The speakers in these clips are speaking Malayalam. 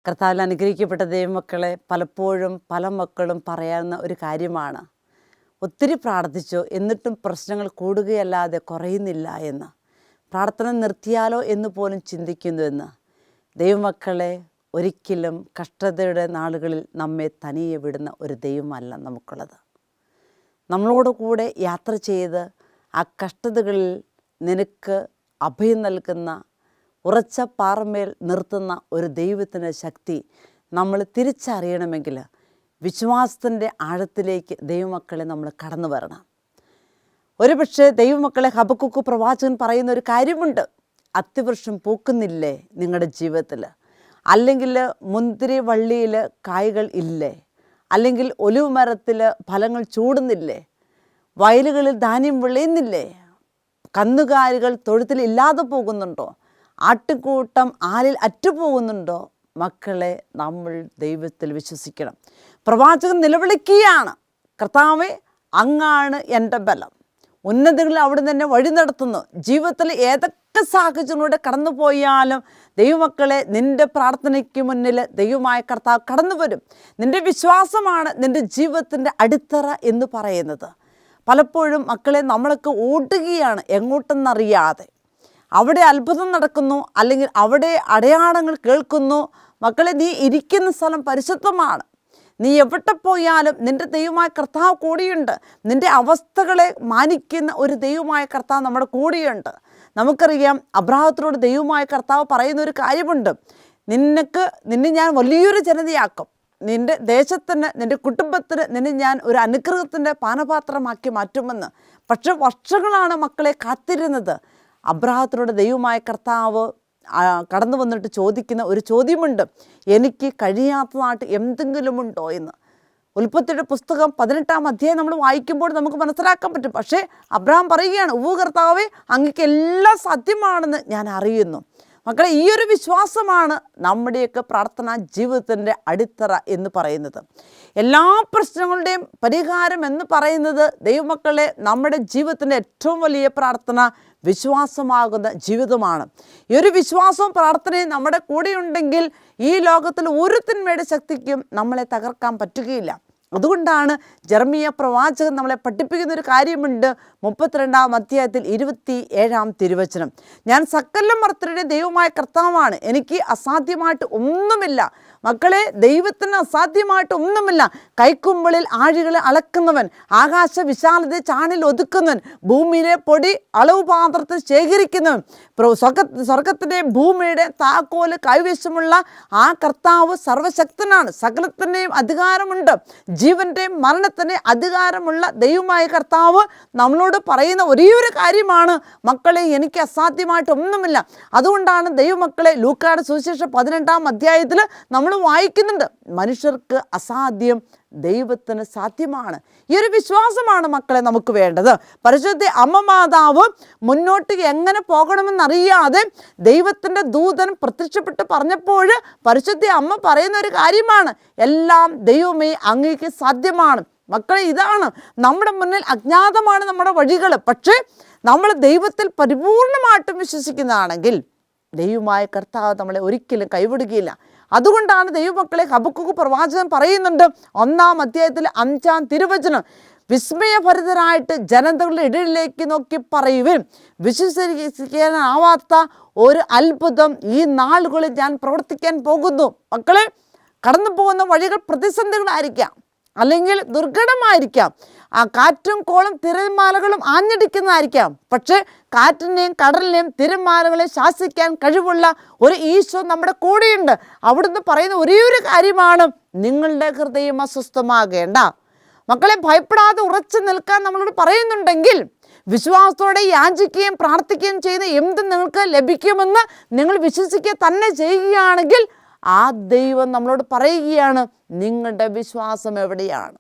കർത്താവിൽ അനുഗ്രഹിക്കപ്പെട്ട ദൈവമക്കളെ, പലപ്പോഴും പല മക്കളും പറയാവുന്ന ഒരു കാര്യമാണ്, ഒത്തിരി പ്രാർത്ഥിച്ചു എന്നിട്ടും പ്രശ്നങ്ങൾ കൂടുകയല്ലാതെ കുറയുന്നില്ല എന്ന്. പ്രാർത്ഥന നിർത്തിയാലോ എന്ന് പോലും ചിന്തിക്കുന്നുവെന്ന്. ദൈവമക്കളെ, ഒരിക്കലും കഷ്ടതയുടെ നാളുകളിൽ നമ്മെ തനിയെ വിടുന്ന ഒരു ദൈവമല്ല നമുക്കുള്ളത്. നമ്മളോട് കൂടെ യാത്ര ചെയ്ത് ആ കഷ്ടതകളിൽ നിനക്ക് അഭയം നൽകുന്ന, ഉറച്ച പാറമേൽ നിർത്തുന്ന ഒരു ദൈവത്തിൻ്റെ ശക്തി നമ്മൾ തിരിച്ചറിയണമെങ്കിൽ വിശ്വാസത്തിൻ്റെ ആഴത്തിലേക്ക് ദൈവമക്കളെ നമ്മൾ കടന്നു വരണം. ഒരുപക്ഷെ ദൈവമക്കളെ, ഹബക്കൂക്ക് പ്രവാചകൻ പറയുന്ന ഒരു കാര്യമുണ്ട്. അത്തിവൃക്ഷം പൂക്കുന്നില്ലേ നിങ്ങളുടെ ജീവിതത്തിൽ? അല്ലെങ്കിൽ മുന്തിരി വള്ളിയിൽ കായ്കൾ ഇല്ലേ? അല്ലെങ്കിൽ ഒലിവ് മരത്തിൽ ഫലങ്ങൾ ചൂടുന്നില്ലേ? വയലുകളിൽ ധാന്യം വിളയുന്നില്ലേ? കന്നുകാലികൾ തൊഴുത്തിൽ ഇല്ലാതെ പോകുന്നുണ്ടോ? ആട്ടുകൂട്ടം ആലിൽ അറ്റുപോകുന്നുണ്ടോ? മക്കളെ, നമ്മൾ ദൈവത്തിൽ വിശ്വസിക്കണം. പ്രവാചകൻ നിലവിളിക്കുകയാണ്, കർത്താവേ, അങ്ങാണ് എൻ്റെ ബലം. ഉന്നതങ്ങളിൽ അവിടെ തന്നെ വഴി നടത്തുന്നു. ജീവിതത്തിൽ ഏതൊക്കെ സാഹചര്യങ്ങളിലൂടെ കടന്നു പോയാലും ദൈവമക്കളെ, നിൻ്റെ പ്രാർത്ഥനയ്ക്ക് മുന്നിൽ ദൈവമായ കർത്താവ് കടന്നു വരും. നിൻ്റെ വിശ്വാസമാണ് നിൻ്റെ ജീവിതത്തിൻ്റെ അടിത്തറ എന്ന് പറയുന്നത്. പലപ്പോഴും മക്കളെ, നമ്മളൊക്കെ ഓടുകയാണ് എങ്ങോട്ടെന്നറിയാതെ. അവിടെ അത്ഭുതം നടക്കുന്നു, അല്ലെങ്കിൽ അവിടെ അടയാളങ്ങൾ കേൾക്കുന്നു. മക്കളെ, നീ ഇരിക്കുന്ന സ്ഥലം പരിശുദ്ധമാണ്. നീ എവിടെ പോയാലും നിൻ്റെ ദൈവമായ കർത്താവ് കൂടിയുണ്ട്. നിൻ്റെ അവസ്ഥകളെ മാനിക്കുന്ന ഒരു ദൈവമായ കർത്താവ് നമ്മുടെ കൂടിയുണ്ട്. നമുക്കറിയാം, അബ്രാഹത്തിനോട് ദൈവമായ കർത്താവ് പറയുന്ന ഒരു കാര്യമുണ്ട്, നിന്നെ ഞാൻ വലിയൊരു ജനതയാക്കും. നിൻ്റെ ദേശത്തിന്, നിൻ്റെ കുടുംബത്തിന് നിന്നെ ഞാൻ ഒരു അനുഗ്രഹത്തിൻ്റെ പാനപാത്രമാക്കി മാറ്റുമെന്ന്. പക്ഷെ വർഷങ്ങളാണ് മക്കളെ കാത്തിരുന്നത്. അബ്രാഹത്തിനോട് ദൈവമായ കർത്താവ് കടന്നു വന്നിട്ട് ചോദിക്കുന്ന ഒരു ചോദ്യമുണ്ട്, എനിക്ക് കഴിയാത്തതായിട്ട് എന്തെങ്കിലുമുണ്ടോ എന്ന്. ഉൽപ്പത്തിയുടെ പുസ്തകം 18-ാം അധ്യായം നമ്മൾ വായിക്കുമ്പോൾ നമുക്ക് മനസ്സിലാക്കാൻ പറ്റും. പക്ഷേ അബ്രാഹാം പറയുകയാണ്, കർത്താവേ, അങ്ങക്ക് എല്ലാം സാധ്യമാണെന്ന് ഞാൻ അറിയുന്നു. മക്കളെ, ഈ ഒരു വിശ്വാസമാണ് നമ്മുടെയൊക്കെ പ്രാർത്ഥനാ ജീവിതത്തിൻ്റെ അടിത്തറ എന്ന് പറയുന്നത്. എല്ലാ പ്രശ്നങ്ങളുടെയും പരിഹാരം എന്ന് പറയുന്നത് ദൈവമക്കളെ, നമ്മുടെ ജീവിതത്തിൻ്റെ ഏറ്റവും വലിയ പ്രാർത്ഥന വിശ്വാസമാകുന്ന ജീവിതമാണ്. ഈ ഒരു വിശ്വാസവും പ്രാർത്ഥനയും നമ്മുടെ കൂടെയുണ്ടെങ്കിൽ ഈ ലോകത്തിൽ ഒരു തിന്മയുടെ ശക്തിക്കും നമ്മളെ തകർക്കാൻ പറ്റുകയില്ല. അതുകൊണ്ടാണ് ജെറമ്യാ പ്രവാചകൻ നമ്മളെ പഠിപ്പിക്കുന്ന ഒരു കാര്യമുണ്ട്. 32-ാം അധ്യായത്തിൽ 27-ാം തിരുവചനം, ഞാൻ സകല മർത്യരുടെ ദൈവമായ കർത്താവാണ്, എനിക്ക് അസാധ്യമായിട്ട് ഒന്നുമില്ല. മക്കളെ, ദൈവത്തിന് അസാധ്യമായിട്ട് ഒന്നുമില്ല. കൈക്കുമ്പിളിൽ ആഴികളെ അളക്കുന്നവൻ, ആകാശ വിശാലത ചാണിൽ ഒതുക്കുന്നവൻ, ഭൂമിയിലെ പൊടി അളവ് പാത്രത്തിൽ ശേഖരിക്കുന്നവൻ, സ്വർഗത്തിൻ്റെ ഭൂമിയുടെ താക്കോല് കൈവശമുള്ള ആ കർത്താവ് സർവശക്തനാണ്. സകലത്തിൻ്റെയും അധികാരമുണ്ട്. ജീവൻ്റെയും മരണത്തിൻ്റെ അധികാരമുള്ള ദൈവമായ കർത്താവ് നമ്മളോട് പറയുന്ന ഒരേ ഒരു കാര്യമാണ്, മക്കളെ, എനിക്ക് അസാധ്യമായിട്ടൊന്നുമില്ല. അതുകൊണ്ടാണ് ദൈവമക്കളെ, ലൂക്കായുടെ സുവിശേഷം 18-ാം അധ്യായത്തിൽ നമ്മൾ വായിക്കുന്നുണ്ട്, മനുഷ്യർക്ക് അസാധ്യം ദൈവത്തിന് സാധ്യമാണ്. ഈ ഒരു വിശ്വാസമാണ് മക്കളെ നമുക്ക് വേണ്ടത്. പരിശുദ്ധ അമ്മ മാതാവ് മുന്നോട്ട് എങ്ങനെ പോകണമെന്നറിയാതെ ദൈവത്തിൻ്റെ ദൂതൻ പ്രത്യക്ഷപ്പെട്ട് പറഞ്ഞപ്പോൾ പരിശുദ്ധ അമ്മ പറയുന്ന ഒരു കാര്യമാണ്, എല്ലാം ദൈവമേ അങ്ങേക്ക് സാധ്യമാണ്. മക്കളെ, ഇതാണ് നമ്മുടെ മുന്നിൽ അജ്ഞാതമാണ് നമ്മുടെ വഴികൾ. പക്ഷേ നമ്മൾ ദൈവത്തിൽ പരിപൂർണമായിട്ടും വിശ്വസിക്കുന്നതാണെങ്കിൽ ദൈവമായ കർത്താവ് നമ്മളെ ഒരിക്കലും കൈവിടുകയില്ല. അതുകൊണ്ടാണ് ദൈവമക്കളെ, ഹബക്കൂക്ക് പ്രവാചകൻ പറയുന്നുണ്ട് 1-ാം അധ്യായത്തിൽ 5-ാം തിരുവചനം, വിസ്മയഭരിതരായിട്ട് ജനതകളുടെ ഇടയിലേക്ക് നോക്കി പറയുവിൻ, വിശ്വസിക്കാനാവാത്ത ഒരു അത്ഭുതം ഈ നാളുകളിൽ ഞാൻ പ്രവർത്തിക്കാൻ പോകുന്നു. മക്കളെ, കടന്നു പോകുന്ന വഴികൾ പ്രതിസന്ധികളായിരിക്കാം, അല്ലെങ്കിൽ ദുർഘടമായിരിക്കാം. ആ കാറ്റും കോളും തിരമാലകളും ആഞ്ഞടിക്കുന്നതായിരിക്കാം. പക്ഷേ കാറ്റിനെയും കടലിനെയും തിരമാലകളെ ശാസിക്കാൻ കഴിവുള്ള ഒരു ഈശോ നമ്മുടെ കൂടെയുണ്ട്. അവിടുന്ന് പറയുന്ന ഒരേ ഒരു കാര്യമാണ്, നിങ്ങളുടെ ഹൃദയം അസ്വസ്ഥമാകേണ്ട. മക്കളെ, ഭയപ്പെടാതെ ഉറച്ചു നിൽക്കാൻ നമ്മളോട് പറയുന്നുണ്ടെങ്കിൽ, വിശ്വാസത്തോടെ യാചിക്കുകയും പ്രാർത്ഥിക്കുകയും ചെയ്യുന്ന എന്ത് നിങ്ങൾക്ക് ലഭിക്കുമെന്ന് നിങ്ങൾ വിശ്വസിക്കുക തന്നെ ചെയ്യുകയാണെങ്കിൽ ആ ദൈവം നമ്മളോട് പറയുകയാണ്, നിങ്ങളുടെ വിശ്വാസം എവിടെയാണ്?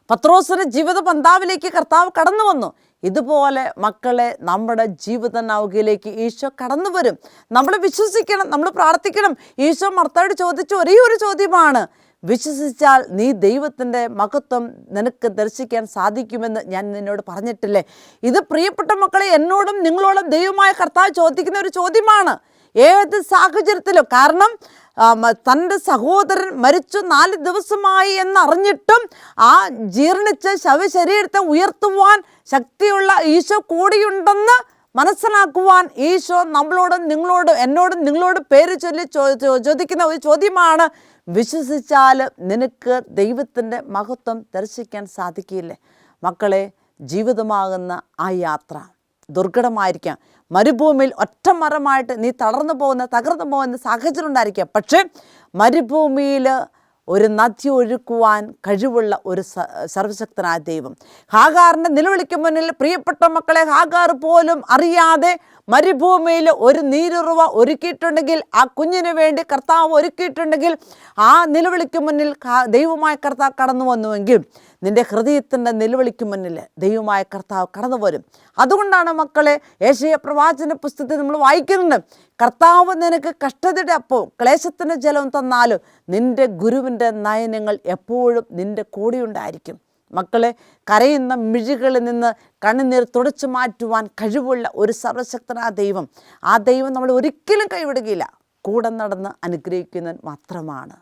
പത്രോസിൻ്റെ ജീവിത പന്താവിലേക്ക് കർത്താവ് കടന്നു വന്നു. ഇതുപോലെ മക്കളെ, നമ്മുടെ ജീവിത നൗകയിലേക്ക് ഈശോ കടന്നു വരും. നമ്മൾ വിശ്വസിക്കണം, നമ്മൾ പ്രാർത്ഥിക്കണം. ഈശോ മർത്തായോട് ചോദിച്ച ഒരേ ഒരു ചോദ്യമാണ്, വിശ്വസിച്ചാൽ നീ ദൈവത്തിൻ്റെ മഹത്വം നിനക്ക് ദർശിക്കാൻ സാധിക്കുമെന്ന് ഞാൻ നിന്നോട് പറഞ്ഞിട്ടില്ലേ? ഇത് പ്രിയപ്പെട്ട മക്കളെ, എന്നോടും നിങ്ങളോടും ദൈവമായ കർത്താവ് ചോദിക്കുന്ന ഒരു ചോദ്യമാണ്. ഏത് സാഹചര്യത്തിലും. കാരണം തൻ്റെ സഹോദരൻ മരിച്ചു 4 ദിവസമായി എന്നറിഞ്ഞിട്ടും ആ ജീർണിച്ച ശവശരീരത്തെ ഉയർത്തുവാൻ ശക്തിയുള്ള ഈശോ കൂടിയുണ്ടെന്ന് മനസ്സിലാക്കുവാൻ ഈശോ നമ്മളോടും നിങ്ങളോടും എന്നോടും നിങ്ങളോട് പേര് ചൊല്ലി ചോദിക്കുന്ന ഒരു ചോദ്യമാണ്: വിശ്വസിച്ചാൽ നിനക്ക് ദൈവത്തിൻ്റെ മഹത്വം ദർശിക്കാൻ സാധിക്കില്ലേ? മക്കളെ, ജീവിതമാകുന്ന ആ യാത്ര ദുർഘടമായിരിക്കാം. മരുഭൂമിയിൽ ഒറ്റ മരമായിട്ട് നീ തകർന്നു പോകുന്ന സാഹചര്യം ഉണ്ടായിരിക്കാം. പക്ഷേ മരുഭൂമിയിൽ ഒരു നദി ഒഴുക്കുവാൻ കഴിവുള്ള ഒരു സർവശക്തനായ ദൈവം. ഹാഗാറിൻ്റെ നിലവിളിക്ക് മുന്നിൽ പ്രിയപ്പെട്ട മക്കളെ, ഹാഗാർ പോലും അറിയാതെ മരുഭൂമിയിൽ ഒരു നീരുറവ ഒരുക്കിയിട്ടുണ്ടെങ്കിൽ, ആ കുഞ്ഞിന് വേണ്ടി കർത്താവ് ഒരുക്കിയിട്ടുണ്ടെങ്കിൽ, ആ നിലവിളിക്ക് മുന്നിൽ ദൈവമായ കർത്താവ് കടന്നു വന്നുവെങ്കിൽ നിൻ്റെ ഹൃദയത്തിൻ്റെ നിലവിളിക്ക് മുന്നിൽ ദൈവമായ കർത്താവ് കടന്നു വരും. അതുകൊണ്ടാണ് മക്കളെ, യെശയ്യാ പ്രവാചന പുസ്തകത്തിൽ നമ്മൾ വായിക്കുന്നുണ്ട്: കർത്താവ് നിനക്ക് കഷ്ടതയുടെ അപ്പവും ക്ലേശത്തിൻ്റെ ജലവും തന്നാലും നിൻ്റെ ഗുരുവിൻ്റെ നയനങ്ങൾ എപ്പോഴും നിൻ്റെ കൂടെയുണ്ടായിരിക്കും. മക്കളെ, കരയുന്ന മിഴികളിൽ നിന്ന് കണ്ണുനീർ തുടച്ചു മാറ്റുവാൻ കഴിവുള്ള ഒരു സർവശക്തനായ ദൈവം, ആ ദൈവം നമ്മൾ ഒരിക്കലും കൈവിടുകയില്ല. കൂടെ നടന്ന് അനുഗ്രഹിക്കുന്നവൻ മാത്രമാണ്.